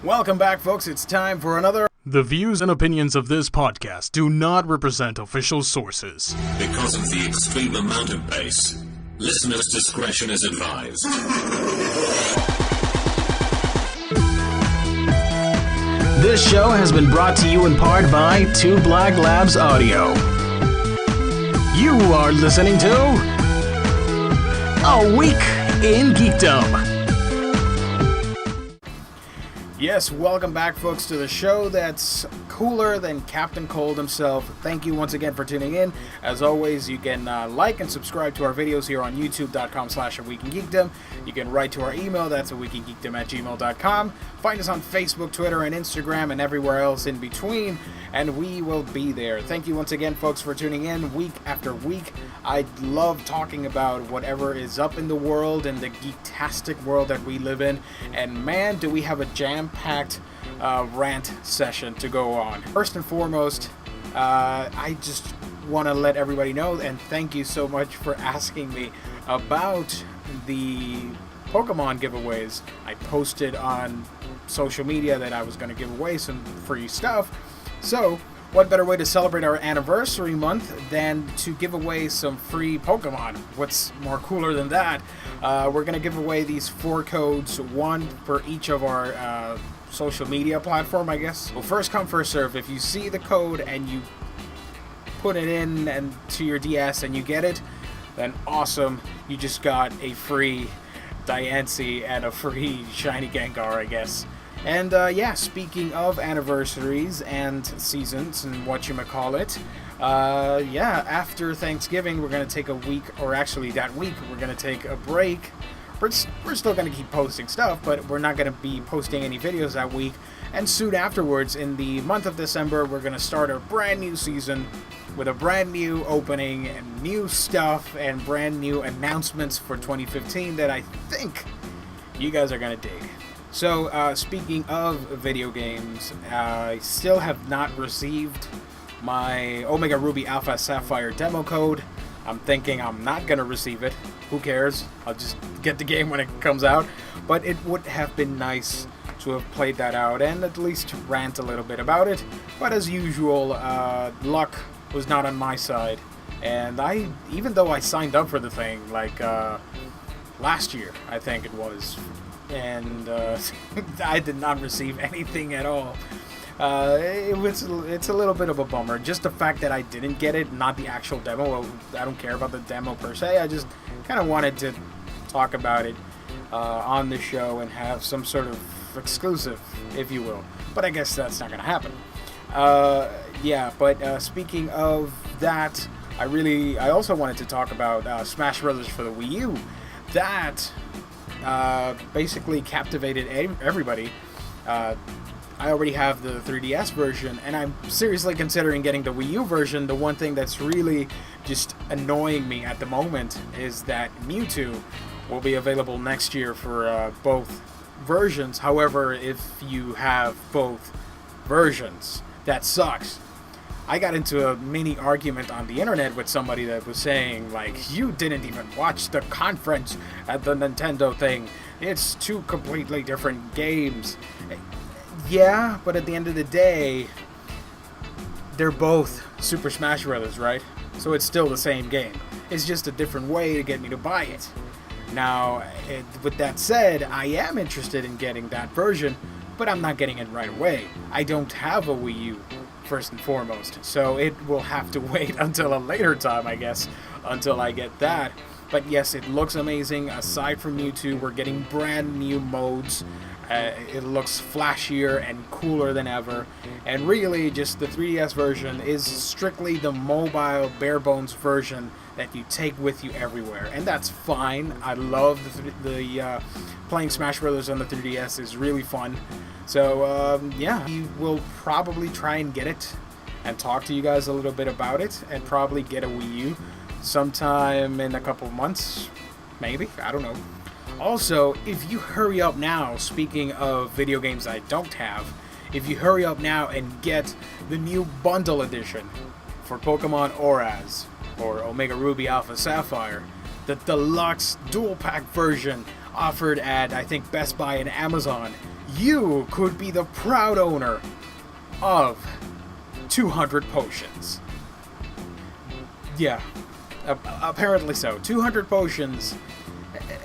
Welcome back, folks. It's time for another... The views and opinions of this podcast do not represent official sources. Because of the extreme amount of bass, listeners' discretion is advised. This show has been brought to you in part by Two Black Labs Audio. You are listening to... A Week in Geekdom. Yes, welcome back, folks, to the show that's cooler than Captain Cold himself. Thank you once again for tuning in. As always, you can like and subscribe to our videos here on youtube.com/aweekingeekdom. You can write to our email, that's aweekingeekdom@gmail.com. Find us on Facebook, Twitter, and Instagram, and everywhere else in between, and we will be there. Thank you once again, folks, for tuning in week after week. I love talking about whatever is up in the world and the geektastic world that we live in, and man, do we have a jam-packed rant session to go on. First and foremost, I just want to let everybody know, and thank you so much for asking me about the Pokemon giveaways. I posted on social media that I was going to give away some free stuff. So, what better way to celebrate our anniversary month than to give away some free Pokemon? What's more cooler than that? We're going to give away these 4 codes, one for each of our social media platform, I guess. Well, first come, first serve. If you see the code and you put it in and to your DS and you get it, then awesome. You just got a free Diancie and a free Shiny Gengar, I guess. And yeah, speaking of anniversaries and seasons and whatchamacallit, yeah, after Thanksgiving, we're going to take a week, or actually that week, we're going to take a break. We're still going to keep posting stuff, but we're not going to be posting any videos that week. And soon afterwards, in the month of December, we're going to start a brand new season with a brand new opening and new stuff and brand new announcements for 2015 that I think you guys are going to dig. So, speaking of video games, I still have not received my Omega Ruby Alpha Sapphire demo code. I'm thinking I'm not going to receive it. Who cares? I'll just get the game when it comes out. But it would have been nice to have played that out and at least rant a little bit about it. But as usual, luck was not on my side. And even though I signed up for the thing, like, last year, I think it was, and I did not receive anything at all. It's a little bit of a bummer. Just the fact that I didn't get it, not the actual demo. I don't care about the demo per se. I just kind of wanted to talk about it on the show and have some sort of exclusive, if you will. But I guess that's not going to happen. Yeah, but speaking of that, I also wanted to talk about Smash Bros. For the Wii U. That basically captivated everybody. I already have the 3DS version, and I'm seriously considering getting the Wii U version. The one thing that's really just annoying me at the moment is that Mewtwo will be available next year for both versions. However, if you have both versions, that sucks. I got into a mini argument on the internet with somebody that was saying, like, you didn't even watch the conference at the Nintendo thing. It's 2 completely different games. Yeah, but at the end of the day, they're both Super Smash Bros., right? So it's still the same game. It's just a different way to get me to buy it. Now, with that said, I am interested in getting that version, but I'm not getting it right away. I don't have a Wii U, first and foremost, so it will have to wait until a later time, I guess, until I get that. But yes, it looks amazing. Aside from Mewtwo, we're getting brand new modes. It looks flashier and cooler than ever. And really, just the 3DS version is strictly the mobile, bare-bones version that you take with you everywhere. And that's fine. I love the playing Smash Bros. On the 3DS is really fun. So, yeah, we will probably try and get it and talk to you guys a little bit about it and probably get a Wii U sometime in a couple months. Maybe. I don't know. Also, if you hurry up now, speaking of video games I don't have, if you hurry up now and get the new bundle edition for Pokemon ORAS, or Omega Ruby Alpha Sapphire, the deluxe dual pack version offered at, I think, Best Buy and Amazon, you could be the proud owner of 200 potions. Yeah, apparently so. 200 potions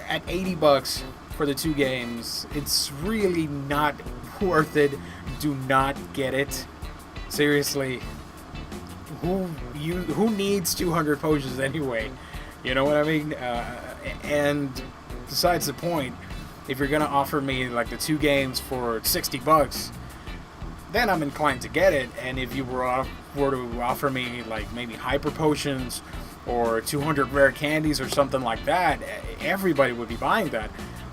at $80 for the 2 games. It's really not worth it. Do not get it. Seriously. Who needs 200 potions anyway? You know what I mean? And besides the point, if you're gonna offer me like the 2 games for $60, then I'm inclined to get it. And if you were to offer me like maybe hyper potions or 200 rare candies or something like that, everybody would be buying that.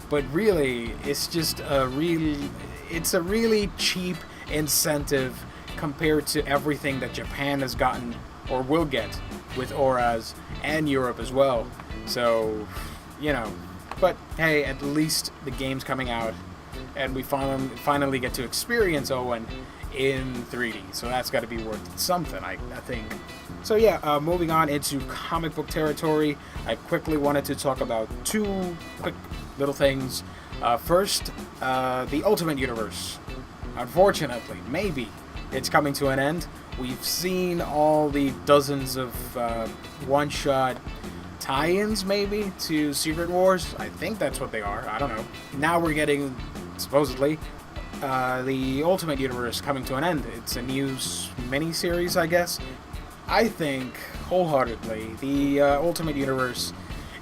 But really, it's just a really cheap incentive compared to everything that Japan has gotten or will get with ORAS and Europe as well. So, you know, but hey, at least the game's coming out and we finally get to experience Owen in 3D. So that's got to be worth something, I think. So yeah, moving on into comic book territory, I quickly wanted to talk about 2 quick little things. First, the Ultimate Universe. Unfortunately, maybe it's coming to an end. We've seen all the dozens of one-shot tie-ins, maybe, to Secret Wars. I think that's what they are. I don't know. Now we're getting, supposedly, the Ultimate Universe coming to an end. It's a new mini-series, I guess. I think, wholeheartedly, the Ultimate Universe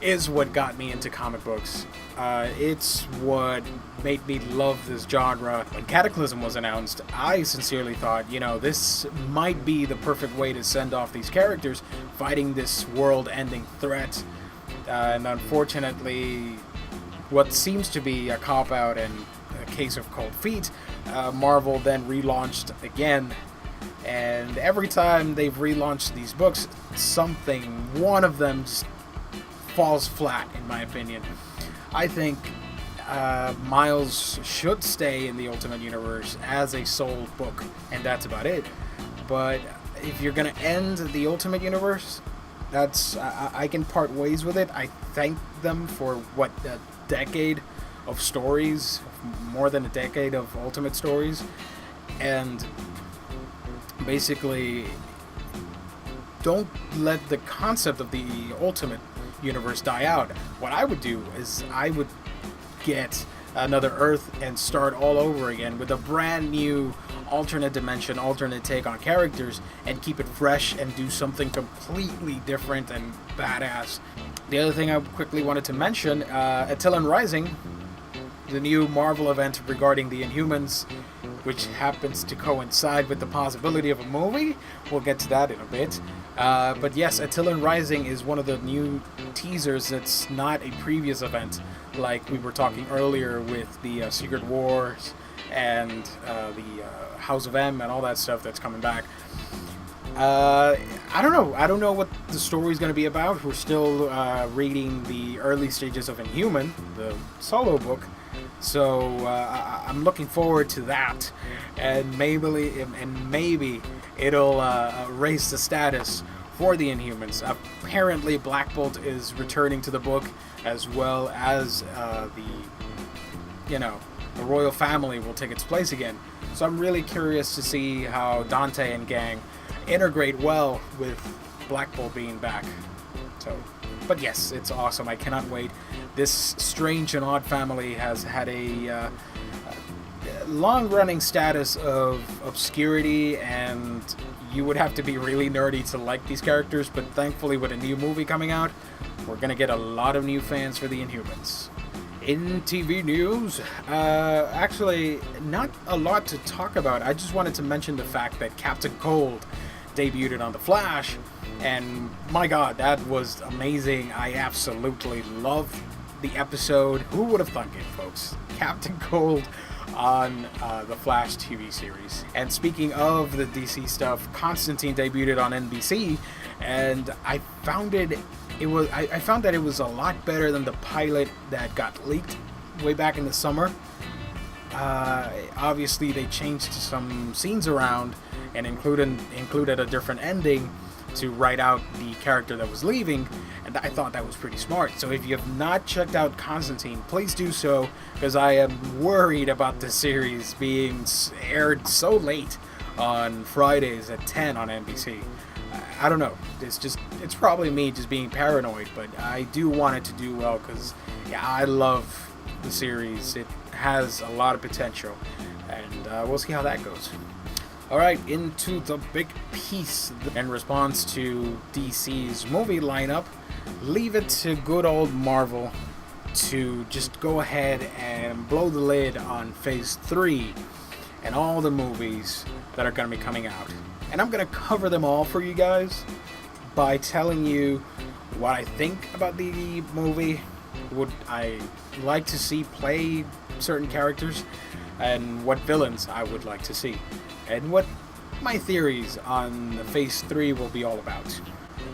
is what got me into comic books. It's what made me love this genre. When Cataclysm was announced, I sincerely thought, you know, this might be the perfect way to send off these characters fighting this world-ending threat. And unfortunately, what seems to be a cop-out and a case of cold feet, Marvel then relaunched again. And every time they've relaunched these books, one of them falls flat, in my opinion. I think Miles should stay in the Ultimate Universe as a sole book, and that's about it. But if you're gonna end the Ultimate Universe, I can part ways with it. I thank them for a decade of stories, more than a decade of Ultimate stories, and basically don't let the concept of the Ultimate Universe die out. What I would do is I would get another Earth and start all over again with a brand new alternate dimension, alternate take on characters, and keep it fresh and do something completely different and badass. The other thing I quickly wanted to mention, Attilan Rising, the new Marvel event regarding the Inhumans, which happens to coincide with the possibility of a movie. We'll get to that in a bit. But yes, Attilan Rising is one of the new teasers that's not a previous event, like we were talking earlier with the Secret Wars and the House of M and all that stuff that's coming back. I don't know what the story's going to be about. We're still reading the early stages of Inhuman, the solo book. So I'm looking forward to that, and maybe it'll raise the status for the Inhumans. Apparently, Black Bolt is returning to the book, as well as the royal family will take its place again. So I'm really curious to see how Dante and gang integrate well with Black Bolt being back. So, but yes, it's awesome. I cannot wait. This strange and odd family has had a long-running status of obscurity, and you would have to be really nerdy to like these characters, but thankfully with a new movie coming out, we're going to get a lot of new fans for the Inhumans. In TV news, actually not a lot to talk about. I just wanted to mention the fact that Captain Cold debuted on The Flash, and my god, that was amazing. I absolutely loved the episode. Who would have thunk it, folks? Captain Cold on the Flash TV series. And speaking of the DC stuff, Constantine debuted on NBC, and I found that it was a lot better than the pilot that got leaked way back in the summer. Obviously, they changed some scenes around and included a different ending, to write out the character that was leaving, and I thought that was pretty smart. So if you have not checked out Constantine, please do so, because I am worried about the series being aired so late on Fridays at 10 on NBC. I don't know. It's probably me just being paranoid, but I do want it to do well because, yeah, I love the series. It has a lot of potential, and we'll see how that goes. Alright, into the big piece. In response to DC's movie lineup, leave it to good old Marvel to just go ahead and blow the lid on Phase 3 and all the movies that are going to be coming out. And I'm going to cover them all for you guys by telling you what I think about the movie, would I like to see play certain characters, and what villains I would like to see, and what my theories on the Phase 3 will be all about.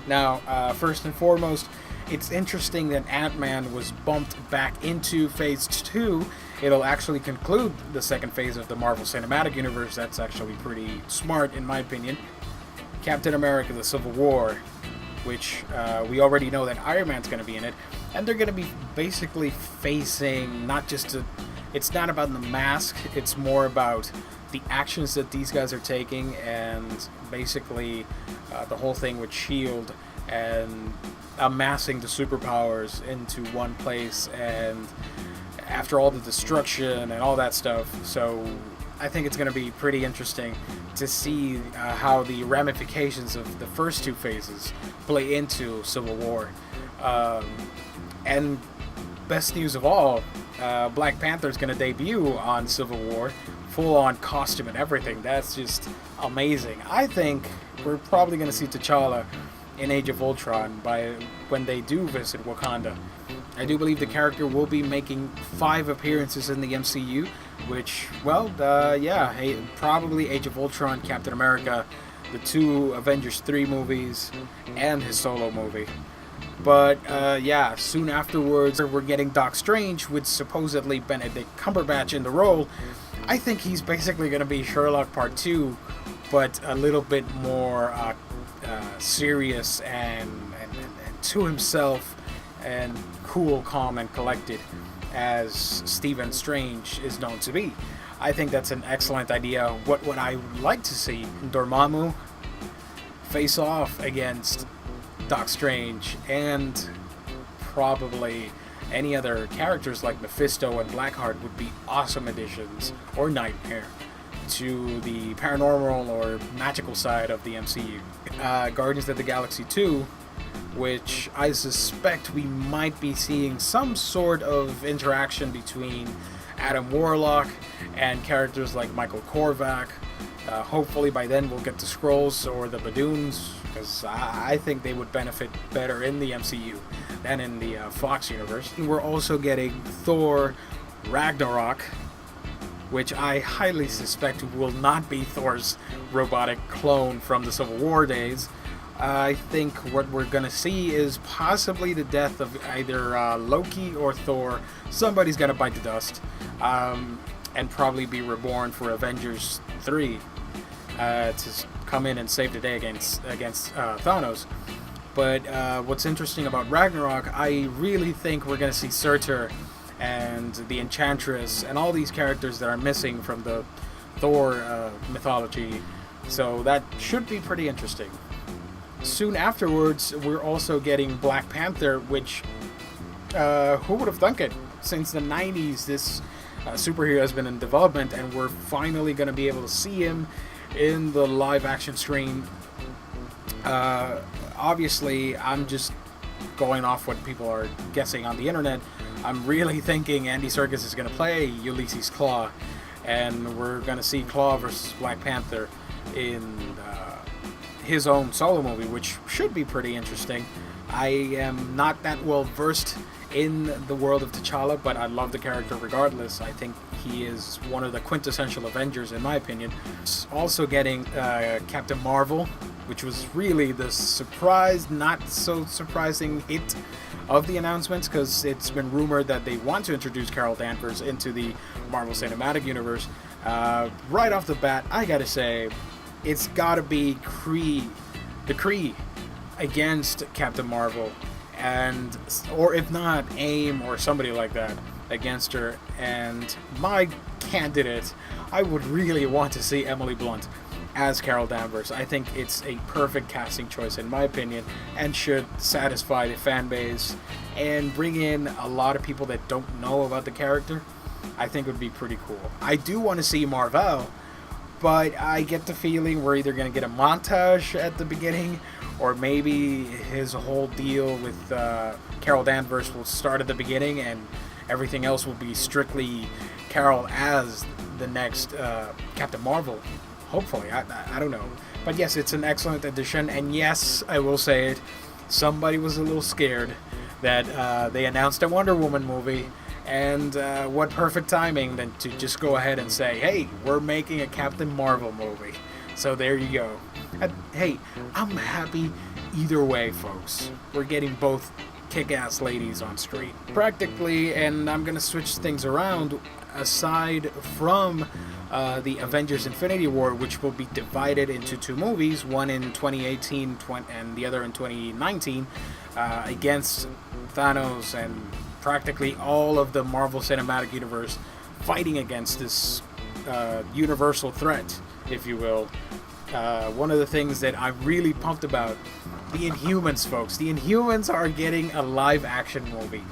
Now, first and foremost, it's interesting that Ant-Man was bumped back into Phase 2. It'll actually conclude the second phase of the Marvel Cinematic Universe. That's actually pretty smart, in my opinion. Captain America: The Civil War, which we already know that Iron Man's going to be in it, and they're going to be basically facing not just it's not about the mask, it's more about the actions that these guys are taking, and basically the whole thing with S.H.I.E.L.D. and amassing the superpowers into one place, and after all the destruction and all that stuff. So I think it's going to be pretty interesting to see how the ramifications of the first two phases play into Civil War. And best news of all, Black Panther is going to debut on Civil War, full-on costume and everything. That's just amazing. I think we're probably going to see T'Challa in Age of Ultron by when they do visit Wakanda. I do believe the character will be making 5 appearances in the MCU, which, well, yeah, probably Age of Ultron, Captain America, the 2 Avengers 3 movies, and his solo movie. But, yeah, soon afterwards, we're getting Doc Strange with supposedly Benedict Cumberbatch in the role. I think he's basically going to be Sherlock Part 2, but a little bit more serious and to himself, and cool, calm, and collected as Stephen Strange is known to be. I think that's an excellent idea. What would I like to see? Dormammu face off against Doc Strange, and probably any other characters like Mephisto and Blackheart would be awesome additions, or Nightmare, to the paranormal or magical side of the MCU. Guardians of the Galaxy 2, which I suspect we might be seeing some sort of interaction between Adam Warlock and characters like Michael Korvac. Hopefully by then we'll get the Skrulls or the Badoons, because I think they would benefit better in the MCU than in the Fox universe. And we're also getting Thor Ragnarok, which I highly suspect will not be Thor's robotic clone from the Civil War days. I think what we're going to see is possibly the death of either Loki or Thor. Somebody's going to bite the dust, and probably be reborn for Avengers 3 to come in and save the day against Thanos. But what's interesting about Ragnarok, I really think we're going to see Surtur and the Enchantress and all these characters that are missing from the Thor mythology. So that should be pretty interesting. Soon afterwards, we're also getting Black Panther, which, who would have thunk it? Since the 90s, this superhero has been in development, and we're finally going to be able to see him in the live-action stream. Obviously, I'm just going off what people are guessing on the internet. I'm really thinking Andy Serkis is going to play Ulysses Claw, and we're going to see Claw versus Black Panther in his own solo movie, which should be pretty interesting. I am not that well versed in the world of T'Challa, but I love the character regardless. I think he is one of the quintessential Avengers, in my opinion. Also getting Captain Marvel, which was really the surprise, not so surprising hit of the announcements, because it's been rumored that they want to introduce Carol Danvers into the Marvel Cinematic Universe. Right off the bat, I gotta say, it's gotta be the Kree against Captain Marvel, and or if not, AIM or somebody like that against her. And my candidate, I would really want to see Emily Blunt as Carol Danvers. I think it's a perfect casting choice in my opinion, and should satisfy the fan base and bring in a lot of people that don't know about the character. I think it would be pretty cool. I do want to see Marvel, but I get the feeling we're either going to get a montage at the beginning, or maybe his whole deal with Carol Danvers will start at the beginning and everything else will be strictly Carol as the next Captain Marvel. Hopefully, I don't know. But yes, it's an excellent addition, and yes, I will say it, somebody was a little scared that they announced a Wonder Woman movie, and what perfect timing than to just go ahead and say, hey, we're making a Captain Marvel movie. So there you go. Hey, I'm happy either way, folks. We're getting both kick-ass ladies on screen. Practically, and I'm going to switch things around, aside from the Avengers Infinity War, which will be divided into two movies, one in 2018 and the other in 2019, against Thanos and practically all of the Marvel Cinematic Universe fighting against this universal threat, if you will. One of the things that I'm really pumped about, the Inhumans, folks. The Inhumans are getting a live-action movie.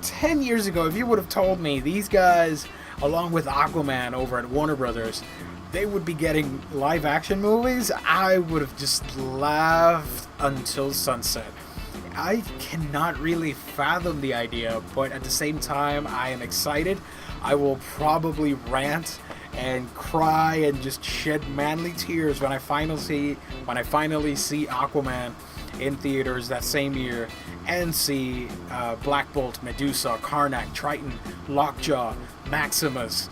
10 years ago, if you would have told me these guys, along with Aquaman over at Warner Brothers, they would be getting live-action movies, I would have just laughed until sunset. I cannot really fathom the idea, but at the same time, I am excited. I will probably rant and cry and just shed manly tears when I finally see Aquaman in theaters that same year, and see Black Bolt, Medusa, Karnak, Triton, Lockjaw, Maximus,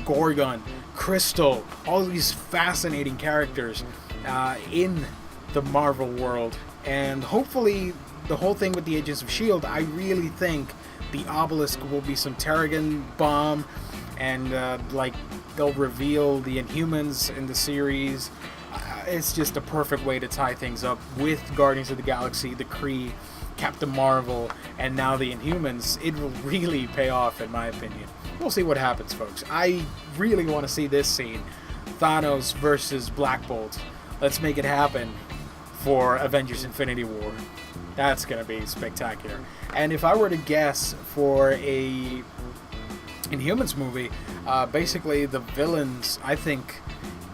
Gorgon, Crystal, all these fascinating characters in the Marvel world. And hopefully the whole thing with the Agents of S.H.I.E.L.D., I really think the Obelisk will be some Terrigen bomb, and they'll reveal the Inhumans in the series. It's just a perfect way to tie things up with Guardians of the Galaxy, the Kree, Captain Marvel, and now the Inhumans. It will really pay off, in my opinion. We'll see what happens, folks. I really want to see this scene. Thanos versus Black Bolt. Let's make it happen for Avengers Infinity War. That's going to be spectacular. And if I were to guess for a Inhumans movie, basically the villains, I think,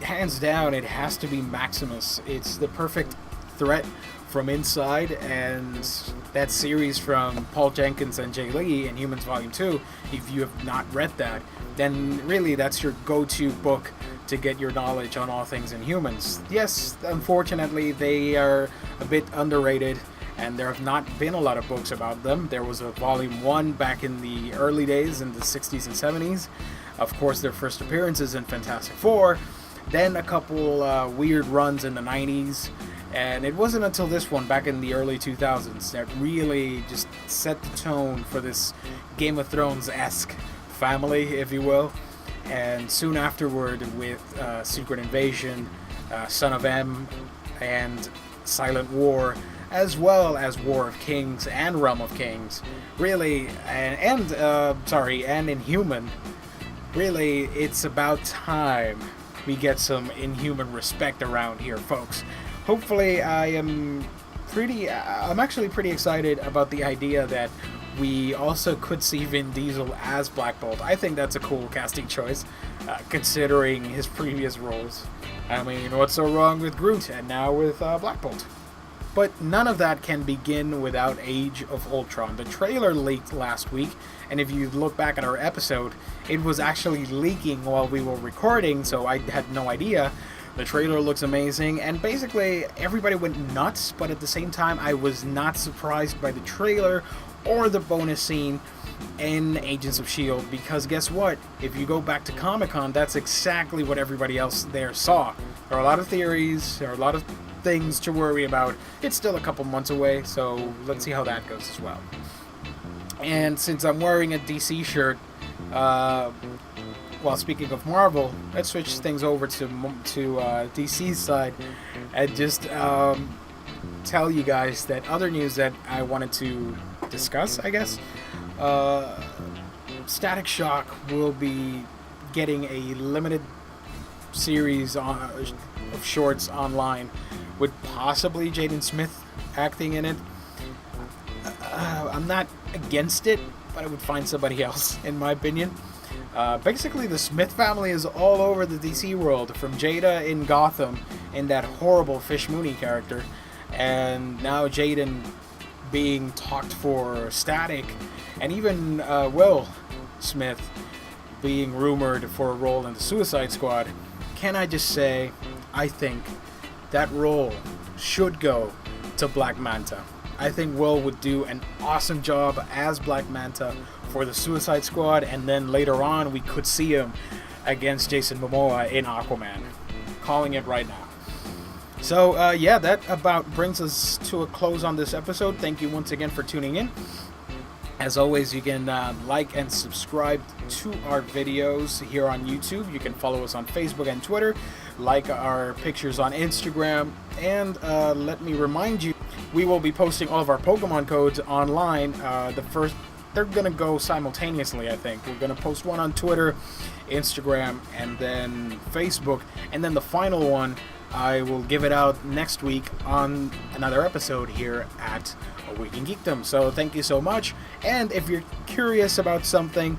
hands down, it has to be Maximus. It's the perfect threat from inside, and that series from Paul Jenkins and Jay Lee, Inhumans Volume 2, if you have not read that, then really that's your go-to book to get your knowledge on all things Inhumans. Yes, unfortunately, they are a bit underrated, and there have not been a lot of books about them. There was a Volume 1 back in the early days, in the 60s and 70s. Of course, their first appearances in Fantastic Four, then a couple weird runs in the 90s, and it wasn't until this one back in the early 2000s that really just set the tone for this Game of Thrones-esque family, if you will. And soon afterward, with Secret Invasion, Son of M, and Silent War, as well as War of Kings and Realm of Kings, really, and Inhuman, really, it's about time we get some Inhuman respect around here, folks. Hopefully, I'm actually pretty excited about the idea that we also could see Vin Diesel as Black Bolt. I think that's a cool casting choice, considering his previous roles. I mean, what's so wrong with Groot, and now with Black Bolt? But none of that can begin without Age of Ultron. The trailer leaked last week, and if you look back at our episode, it was actually leaking while we were recording, so I had no idea. The trailer looks amazing, and basically everybody went nuts, but at the same time I was not surprised by the trailer or the bonus scene in Agents of S.H.I.E.L.D. because guess what? If you go back to Comic-Con, that's exactly what everybody else there saw. There are a lot of theories, there are a lot of things to worry about. It's still a couple months away, so let's see how that goes as well. And since I'm wearing a DC shirt, well, speaking of Marvel, let's switch things over to DC's side and just tell you guys that other news that I wanted to discuss, I guess. Static Shock will be getting a limited series of shorts online with possibly Jaden Smith acting in it. I'm not against it, but I would find somebody else, in my opinion. Basically, the Smith family is all over the DC world, from Jada in Gotham and that horrible Fish Mooney character, and now Jaden being talked for Static, and even Will Smith being rumored for a role in the Suicide Squad. Can I just say, I think that role should go to Black Manta. I think Will would do an awesome job as Black Manta for the Suicide Squad, and then later on we could see him against Jason Momoa in Aquaman. Calling it right now. So yeah, that about brings us to a close on this episode. Thank you once again for tuning in. As always, you can like and subscribe to our videos here on YouTube. You can follow us on Facebook and Twitter, like our pictures on Instagram, and let me remind you, we will be posting all of our Pokemon codes online. They're going to go simultaneously, I think. We're going to post one on Twitter, Instagram, and then Facebook, and then the final one, I will give it out next week on another episode here at A Week in Geekdom. So thank you so much. And if you're curious about something,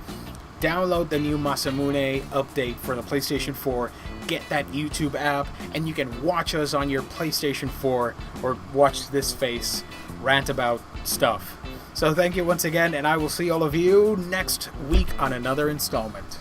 download the new Masamune update for the PlayStation 4. Get that YouTube app, and you can watch us on your PlayStation 4 or watch this face rant about stuff. So thank you once again, and I will see all of you next week on another installment.